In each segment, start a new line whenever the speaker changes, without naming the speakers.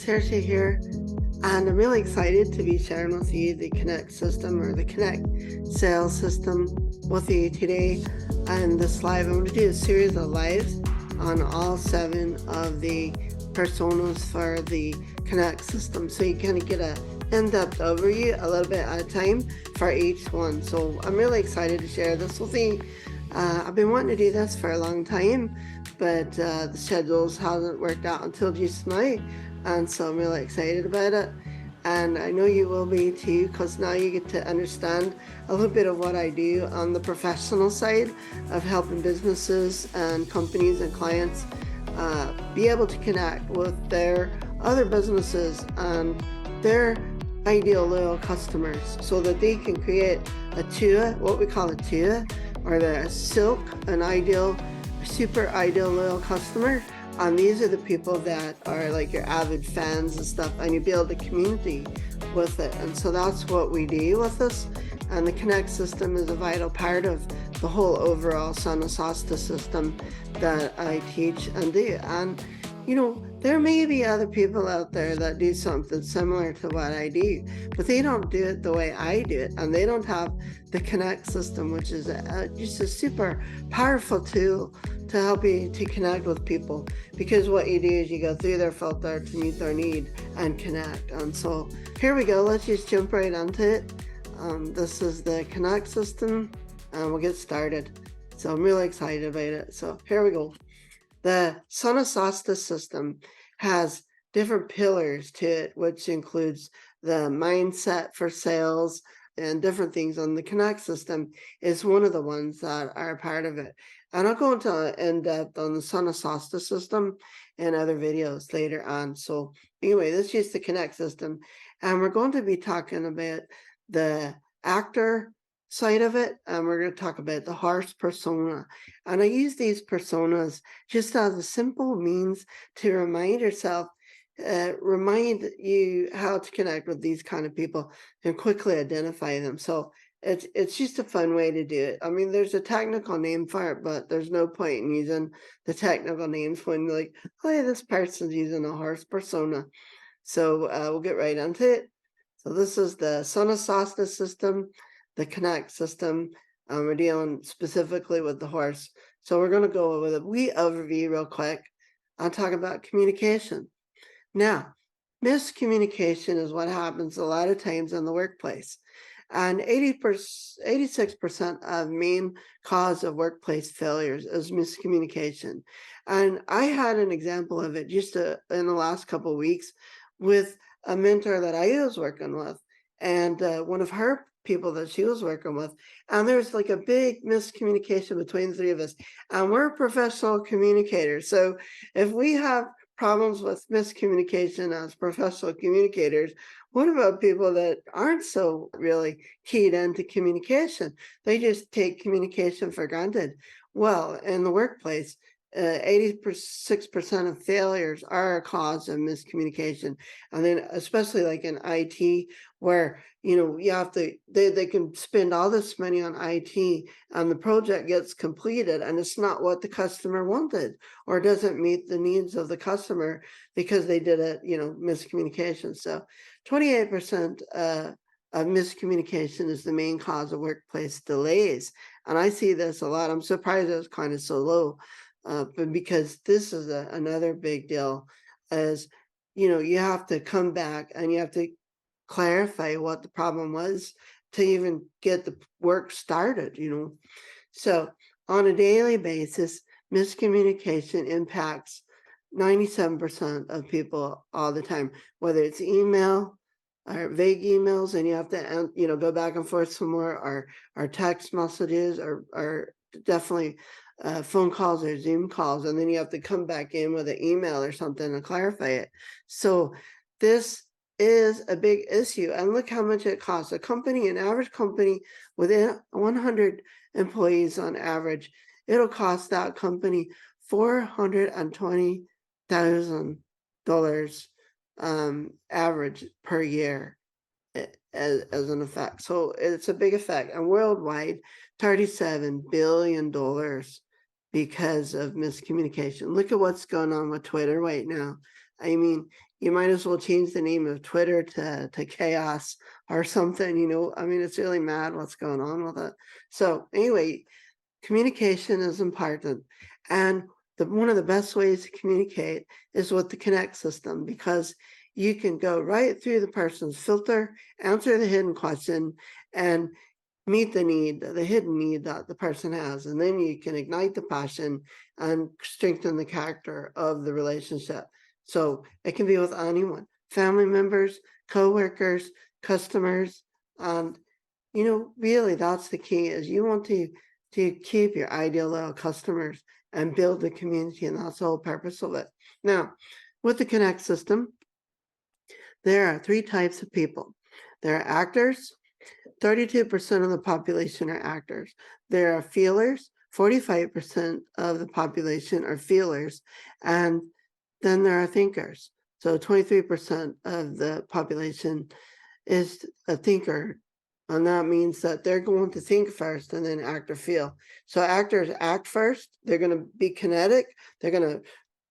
Saoirse here, and I'm really excited to be sharing with you the Connect system or the Connect sales system with you today. And this live, I'm going to do a series of lives on all 7 of the personas for the Connect system, so you kind of get a in-depth overview a little bit at a time for each one. So I'm really excited to share this with you. I've been wanting to do this for a long time, but the schedules hasn't worked out until just now, and so I'm really excited about it. And I know you will be too, because now you get to understand a little bit of what I do on the professional side of helping businesses and companies and clients be able to connect with their other businesses and their ideal loyal customers, so that they can create a TUA, what we call a TUA, or the silk, an ideal, super ideal loyal customer. And these are the people that are like your avid fans and stuff, and you build a community with it. And so that's what we do with this. And the Connect system is a vital part of the whole overall Sona Sásta system that I teach and do. And you know, there may be other people out there that do something similar to what I do, but they don't do it the way I do it, and they don't have the Connect system, which is just a super powerful tool to help you to connect with people, because what you do is you go through their filter to meet their need and connect. And so here we go, let's just jump right into it. This is the Connect system, and we'll get started. So I'm really excited about it. So here we go. The Sona Sásta system has different pillars to it, which includes the mindset for sales and different things. On the Connect system is one of the ones that are part of it. And I'll go into in-depth on the Sona Sásta system in other videos later on. So anyway, this is just the Connect system. And we're going to be talking about the actor side of it, and we're going to talk about the horse persona. And I use these personas just as a simple means to remind yourself, remind you how to connect with these kind of people and quickly identify them. So it's just a fun way to do it. I mean, there's a technical name for it, but there's no point in using the technical names when you're like, oh yeah, this person's using a horse persona. So we'll get right into it. So this is the Sona Sásta system, the Connect system. We're dealing specifically with the horse. So we're going to go with a wee overview real quick. I'll talk about communication. Now, miscommunication is what happens a lot of times in the workplace. And 86% of main cause of workplace failures is miscommunication. And I had an example of it just in the last couple of weeks with a mentor that I was working with, and one of her people that she was working with, and there's like a big miscommunication between the three of us, and we're professional communicators. So if we have problems with miscommunication as professional communicators, what about people that aren't so really keyed into communication? They just take communication for granted. Well, in the workplace, 86% of failures are a cause of miscommunication. And then especially like in IT, where you have to, they can spend all this money on IT and the project gets completed and it's not what the customer wanted, or doesn't meet the needs of the customer because they did it, miscommunication. So 28% of miscommunication is the main cause of workplace delays. And I see this a lot. I'm surprised it's kind of so low. But because this is another big deal, is you have to come back and you have to clarify what the problem was to even get the work started. So on a daily basis, miscommunication impacts 97% of people all the time, whether it's email or vague emails, and you have to go back and forth some more, or text messages, or definitely phone calls or Zoom calls, and then you have to come back in with an email or something and clarify it. So this is a big issue, and look how much it costs. An average company with 100 employees on average, it'll cost that company $420,000 average per year as an effect. So it's a big effect, and worldwide, $37 billion because of miscommunication. Look at what's going on with Twitter right now. I mean, you might as well change the name of Twitter to chaos or something, you know. I mean, it's really mad what's going on with it. So anyway, communication is important. And one of the best ways to communicate is with the Connect system, because you can go right through the person's filter, answer the hidden question, and meet the need, the hidden need that the person has. And then you can ignite the passion and strengthen the character of the relationship. So it can be with anyone, family members, co-workers, customers. And, you know, really that's the key, is you want to keep your ideal loyal customers and build the community. And that's the whole purpose of it. Now, with the Connect system, there are 3 types of people. There are actors. 32% of the population are actors. There are feelers. 45% of the population are feelers. And then there are thinkers. So 23% of the population is a thinker. And that means that they're going to think first and then act or feel. So actors act first. They're going to be kinetic. They're going to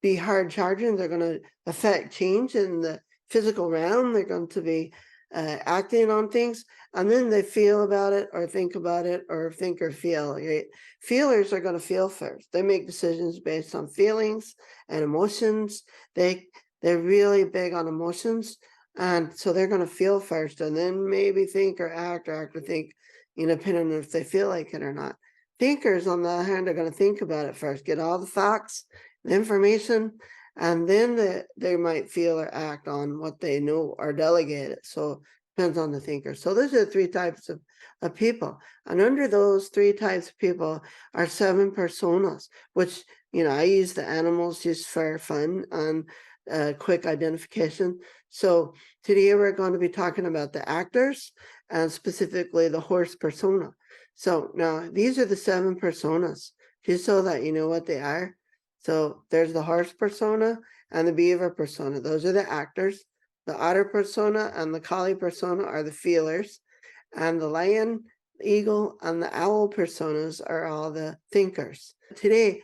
be hard charging. They're going to affect change in the physical realm. They're going to be acting on things, and then they feel about it or think about it or think or feel. Right? Feelers are going to feel first. They make decisions based on feelings and emotions. They're really big on emotions, and so they're going to feel first, and then maybe think or act or think, you know, depending on if they feel like it or not. Thinkers, on the other hand, are going to think about it first, get all the facts, the information, and then they might feel or act on what they know or delegate it. So depends on the thinker. So those are the 3 types of people. And under those 3 types of people are 7 personas, which, you know, I use the animals just for fun and quick identification. So today we're going to be talking about the actors, and specifically the horse persona. So now these are the 7 personas, just so that you know what they are. So there's the horse persona and the beaver persona. Those are the actors. The otter persona and the collie persona are the feelers. And the lion, the eagle, and the owl personas are all the thinkers. Today,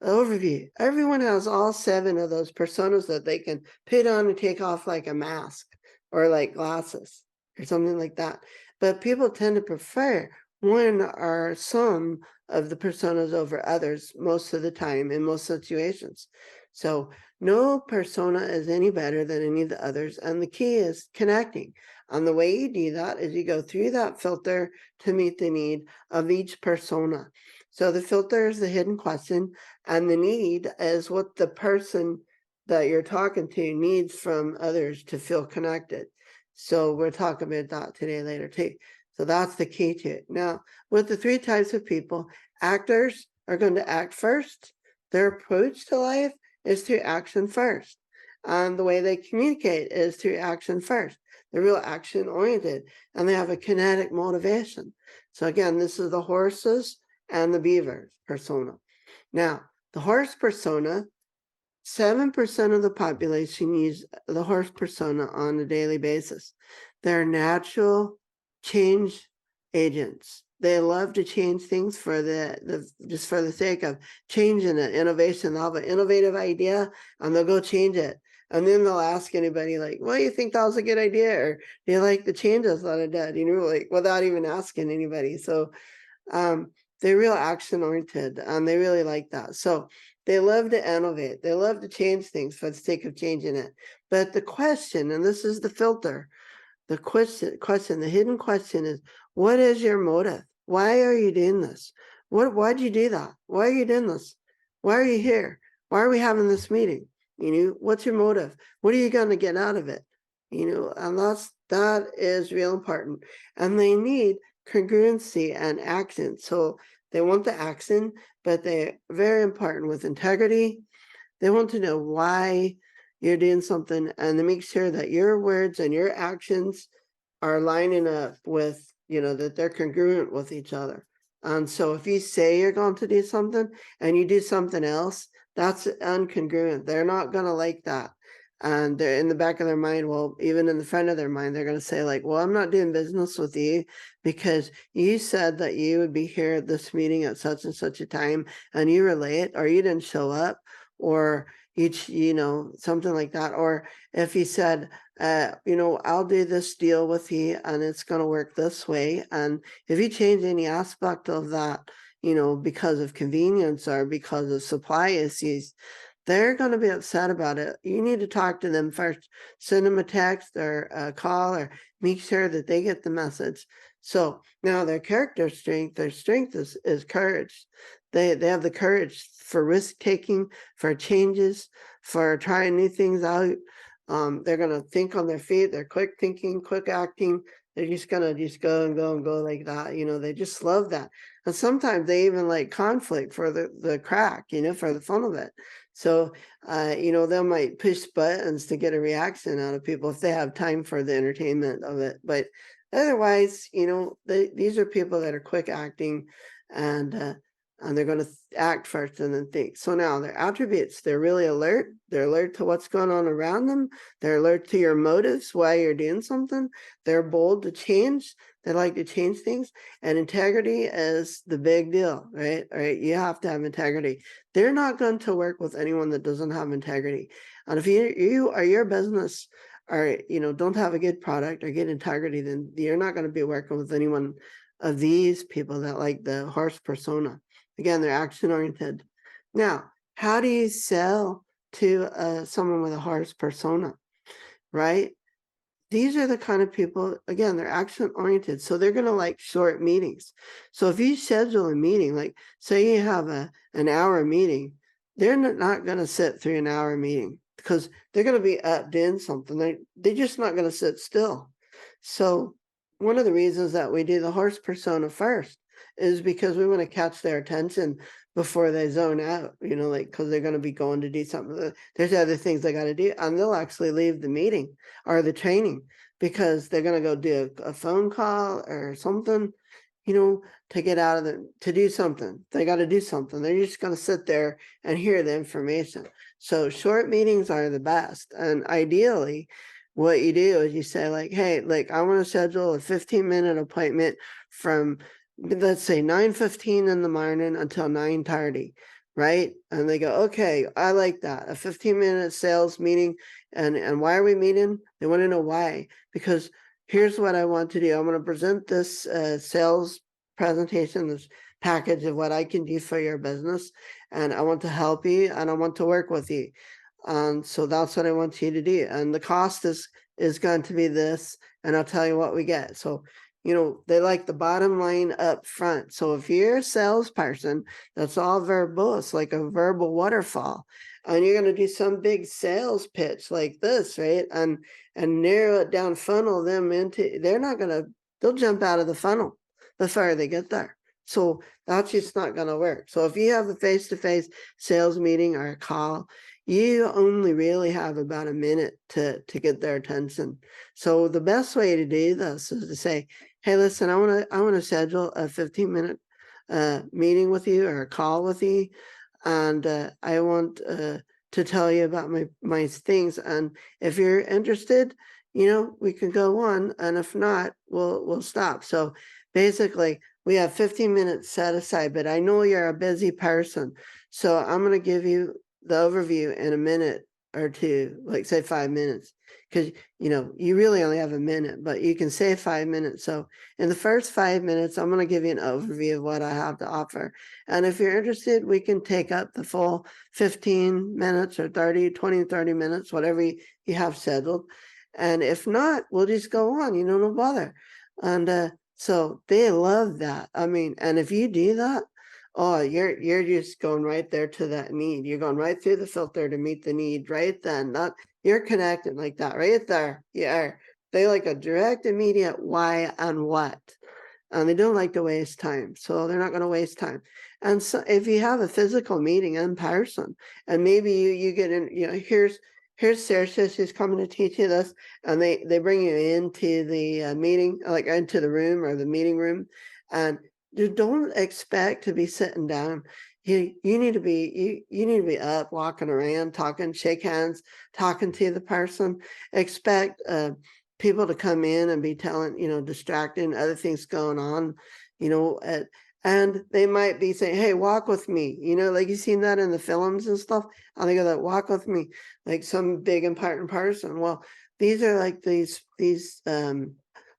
overview. Everyone has all 7 of those personas that they can put on and take off like a mask or like glasses or something like that. But people tend to prefer one or some of the personas over others most of the time in most situations. So no persona is any better than any of the others. And the key is connecting. And the way you do that is you go through that filter to meet the need of each persona. So the filter is the hidden question, and the need is what the person that you're talking to needs from others to feel connected. So we'll talk about that today later too. So that's the key to it. Now, with the 3 types of people, actors are going to act first. Their approach to life is through action first. And the way they communicate is through action first. They're real action oriented, and they have a kinetic motivation. So again, this is the horses and the beaver persona. Now, the horse persona, 7% of the population use the horse persona on a daily basis. They're natural change agents. They love to change things for just for the sake of changing it, innovation. They'll have an innovative idea and they'll go change it. And then they'll ask anybody like, well, you think that was a good idea? Or do you like the changes that I did? You know, like without even asking anybody. So they're real action oriented and they really like that. So they love to innovate. They love to change things for the sake of changing it. But the question, and this is the filter, the question, the hidden question is, what is your motive? Why are you doing this? Why'd you do that? Why are you doing this? Why are you here? Why are we having this meeting? You know, what's your motive? What are you going to get out of it? You know, and that is real important. And they need congruency and action. So they want the action, but they're very important with integrity. They want to know why you're doing something, and to make sure that your words and your actions are lining up with, you know, that they're congruent with each other. And so if you say you're going to do something and you do something else, that's incongruent. They're not going to like that. And they're in the back of their mind, well, even in the front of their mind, they're going to say like, well, I'm not doing business with you because you said that you would be here at this meeting at such and such a time and you were late or you didn't show up, or each, something like that. Or if he said, I'll do this deal with you and it's going to work this way. And if you change any aspect of that, because of convenience or because of supply issues, they're going to be upset about it. You need to talk to them first, send them a text or a call, or make sure that they get the message. So now their character strength, their strength is courage. They have the courage for risk taking, for changes, for trying new things out. They're going to think on their feet. They're quick thinking, quick acting. They're just going to just go and go and go like that. They just love that. And sometimes they even like conflict for the crack, for the fun of it. So, they might push buttons to get a reaction out of people if they have time for the entertainment of it. But otherwise, these are people that are quick acting, and they're going to act first and then think. So now their attributes, they're really alert. They're alert to what's going on around them. They're alert to your motives, why you're doing something. They're bold to change. They like to change things. And integrity is the big deal, right? All right. You have to have integrity. They're not going to work with anyone that doesn't have integrity. And if you or your business or don't have a good product or good integrity, then you're not going to be working with anyone of these people that like the horse persona. Again, they're action oriented. Now, how do you sell to someone with a horse persona, right? These are the kind of people, again, they're action oriented. So they're going to like short meetings. So if you schedule a meeting, like say you have an hour meeting, they're not going to sit through an hour meeting because they're going to be up doing something. They're just not going to sit still. So one of the reasons that we do the horse persona first is because we want to catch their attention before they zone out, because they're going to be going to do something. There's other things they got to do, and they'll actually leave the meeting or the training because they're going to go do a phone call or something, to get out of to do something. They got to do something. They're just going to sit there and hear the information. So short meetings are the best. And ideally, what you do is you say like, hey, like I want to schedule a 15-minute appointment from, let's say 9:15 in the morning until 9:30, right? And they go, okay, I like that. A 15-minute sales meeting. And why are we meeting? They want to know why. Because here's what I want to do. I'm going to present this sales presentation, this package of what I can do for your business. And I want to help you and I want to work with you. And so that's what I want you to do. And the cost is going to be this. And I'll tell you what we get. So, they like the bottom line up front. So if you're a salesperson, that's all verbose, like a verbal waterfall. And you're going to do some big sales pitch like this, right? And narrow it down, funnel them into, they'll jump out of the funnel before they get there. So that's just not going to work. So if you have a face-to-face sales meeting or a call, you only really have about a minute to get their attention. So the best way to do this is to say, hey, listen, I want to schedule a 15-minute meeting with you or a call with you. And I want to tell you about my things. And if you're interested, we can go on. And if not, we'll stop. So basically, we have 15 minutes set aside, but I know you're a busy person. So I'm going to give you the overview in a minute or two, like say 5 minutes, because you really only have a minute, but you can say 5 minutes. So in the first 5 minutes, I'm going to give you an overview of what I have to offer. And if you're interested, we can take up the full 15 minutes or 20, 30 minutes, whatever you have scheduled. And if not, we'll just go on, no bother. And so they love that. I mean, and if you do that, oh, you're just going right there to that need. You're going right through the filter to meet the need right then. You're connected like that right there. Yeah, they like a direct, immediate why and what, and they don't like to waste time. So they're not going to waste time. And so if you have a physical meeting in person, and maybe you get in, here's Saoirse, she's coming to teach you this, and they bring you into the meeting, like into the room or the meeting room, and you don't expect to be sitting down. You need to be up, walking around, talking, shake hands, talking to the person. Expect people to come in and be telling, distracting, other things going on, And they might be saying, hey, walk with me. You know, like you've seen that in the films and stuff. And they go that walk with me, like some big important person. Well, these are like these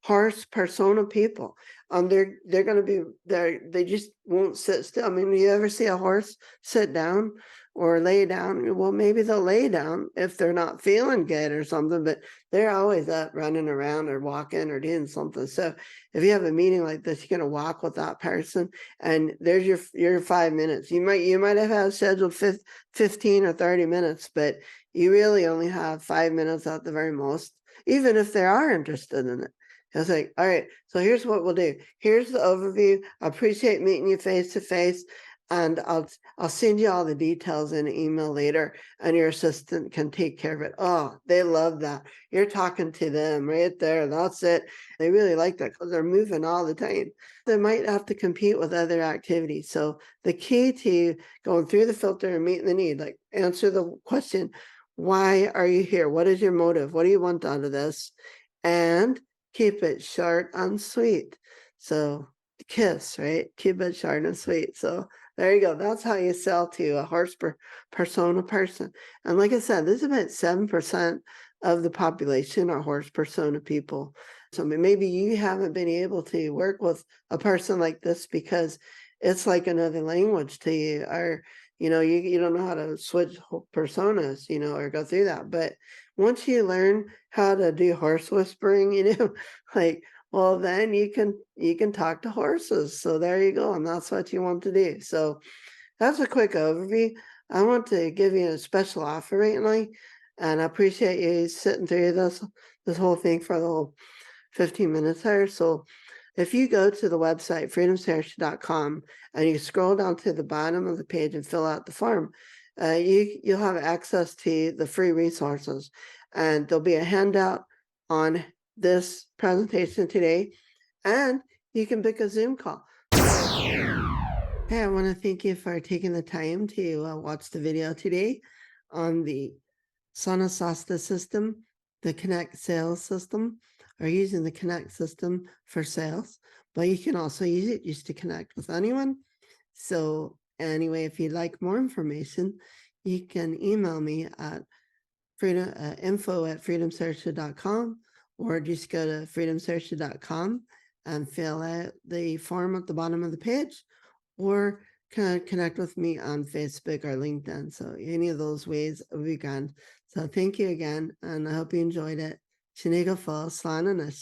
horse persona people. They're gonna be they just won't sit still. I mean, you ever see a horse sit down or lay down? Well, maybe they'll lay down if they're not feeling good or something, but they're always up running around or walking or doing something. So if you have a meeting like this, you're gonna walk with that person, and there's your 5 minutes. You might have had scheduled 15 or 30 minutes, but you really only have 5 minutes at the very most, even if they are interested in it. It's like, all right, so here's what we'll do. Here's the overview. I appreciate meeting you face to face, and I'll send you all the details in an email later, and your assistant can take care of it. Oh, they love that. You're talking to them right there. That's it. They really like that because they're moving all the time. They might have to compete with other activities. So the key to going through the filter and meeting the need, like answer the question, why are you here? What is your motive? What do you want out of this? And keep it short and sweet. So KISS, right? Keep it short and sweet. So there you go. That's how you sell to a horse persona person. And like I said, this is about 7% of the population are horse persona people. So maybe you haven't been able to work with a person like this because it's like another language to you, or you don't know how to switch personas, or go through that. But once you learn how to do horse whispering, like, well, then you can talk to horses. So there you go. And that's what you want to do. So that's a quick overview. I want to give you a special offer right now, and I appreciate you sitting through this whole thing for the whole 15 minutes there. So if you go to the website, freedomsaoirse.com, and you scroll down to the bottom of the page and fill out the form, you'll have access to the free resources. And there'll be a handout on this presentation today, and you can book a Zoom call. Hey, I want to thank you for taking the time to watch the video today on the Sona Sásta system, the Connect sales system, or using the Connect system for sales. But you can also use it just to connect with anyone. So anyway, if you'd like more information, you can email me at info@freedomsaoirse.com, or just go to freedomsaoirse.com and fill out the form at the bottom of the page, or connect with me on Facebook or LinkedIn. So any of those ways would be grand. So thank you again, and I hope you enjoyed it. Sinead Fall, Slán.